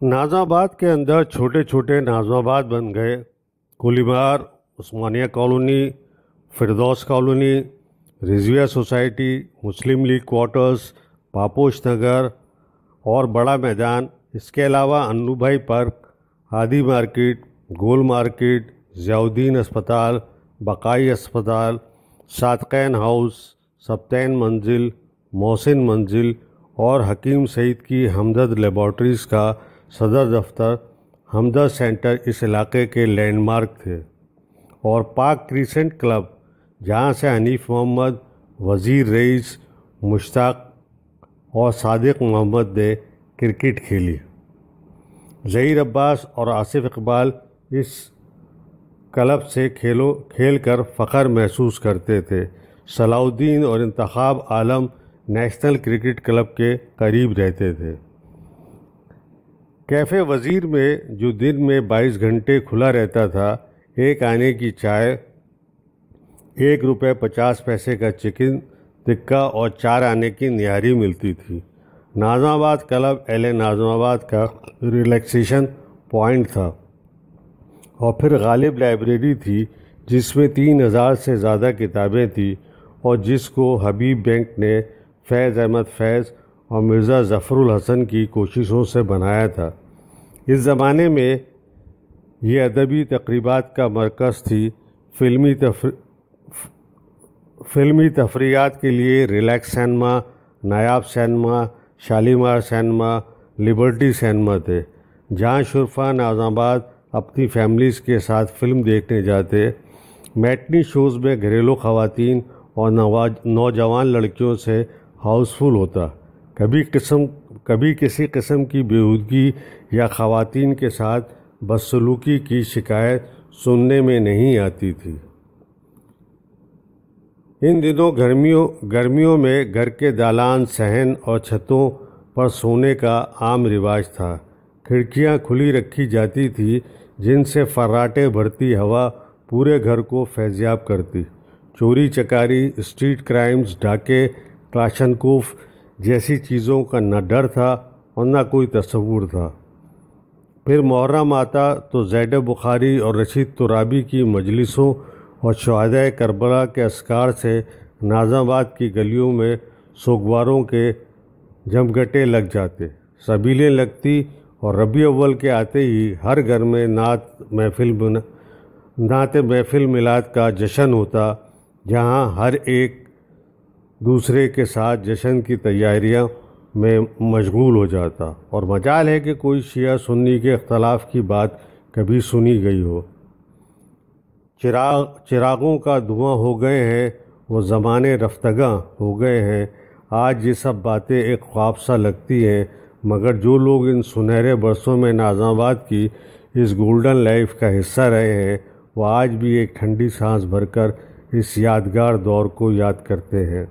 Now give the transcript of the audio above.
Norms آباد کے اندر چھوٹے چھوٹے نازم آباد بن گئے۔ کولیبار، Osmania colony, Firdous colony, Rizvia society, Muslim League quarters, Paposh Nagar اور بڑا میدان۔ اس کے علاوہ Anu Bhai park, Hadi market, Gol market, Ziauddin اسپتال، بقائی اسپتال، صادقین ہاؤس، سبتین منزل، محسن منزل اور حکیم سعید کی ہمدرد لیبارٹریز کا صدر دفتر ہمدرد سینٹر اس علاقے کے لینڈ مارک تھے، اور پاک کریسنٹ کلب جہاں سے حنیف محمد، وزیر رئیس، مشتاق اور صادق محمد نے کرکٹ کھیلی۔ ظہیر عباس اور آصف اقبال اس کلب سے کھیل کر فخر محسوس کرتے تھے۔ صلاح الدین اور انتخاب عالم نیشنل کرکٹ کلب کے قریب رہتے تھے۔ کیفے وزیر میں جو دن میں 22 گھنٹے کھلا رہتا تھا، ایک آنے کی چائے، 1.50 کا چکن ٹکا اور 4 آنے کی نہاری ملتی تھی۔ نازم آباد کلب اہل نازم آباد کا ریلیکسیشن پوائنٹ تھا، اور پھر غالب لائبریری تھی جس میں 3000 سے زیادہ کتابیں تھیں، اور جس کو حبیب بینک نے فیض احمد فیض اور مرزا ظفر الحسن کی کوششوں سے بنایا تھا۔ اس زمانے میں یہ ادبی تقریبات کا مرکز تھی۔ فلمی تفریحات کے لیے ریلیکس سینما، نایاب cinema, Shalimar cinema, Liberty cinema تھے، جہاں شرفا نازم آباد اپنی فیملیز کے ساتھ فلم دیکھنے جاتے۔ میٹنی شوز میں گھریلو خواتین اور نوجوان لڑکیوں سے ہاؤس فل ہوتا۔ کبھی کسی قسم کی بےہودگی یا خواتین کے ساتھ بدسلوکی کی شکایت سننے میں نہیں آتی تھی۔ ان دنوں گرمیوں میں گھر کے دالان، صحن اور چھتوں پر سونے کا عام رواج تھا۔ کھڑکیاں کھلی رکھی جاتی تھیں جن سے فراٹے بھرتی ہوا پورے گھر کو فیضیاب کرتی۔ چوری چکاری، اسٹریٹ کرائمز، ڈاکے، کلاشنکوف جیسی چیزوں کا نہ ڈر تھا اور نہ کوئی تصور تھا۔ پھر محرم آتا تو زیڈب بخاری اور رشید ترابی کی مجلسوں اور شہدائے کربلا کے اذکار سے نازم آباد کی گلیوں میں سوگواروں کے جمگٹے لگ جاتے، سبیلیں لگتی، اور ربیع اول کے آتے ہی ہر گھر میں نعت محفل میلاد کا جشن ہوتا، جہاں ہر ایک دوسرے کے ساتھ جشن کی تیاریوں میں مشغول ہو جاتا، اور مجال ہے کہ کوئی شیعہ سنی کے اختلاف کی بات کبھی سنی گئی ہو۔ چراغوں کا دھواں ہو گئے ہیں، وہ زمانے رفتگاں ہو گئے ہیں، آج یہ سب باتیں ایک خواب سا لگتی ہیں، مگر جو لوگ ان سنہرے برسوں میں نازم آباد کی اس گولڈن لائف کا حصہ رہے ہیں، وہ آج بھی ایک ٹھنڈی سانس بھر کر اس یادگار دور کو یاد کرتے ہیں۔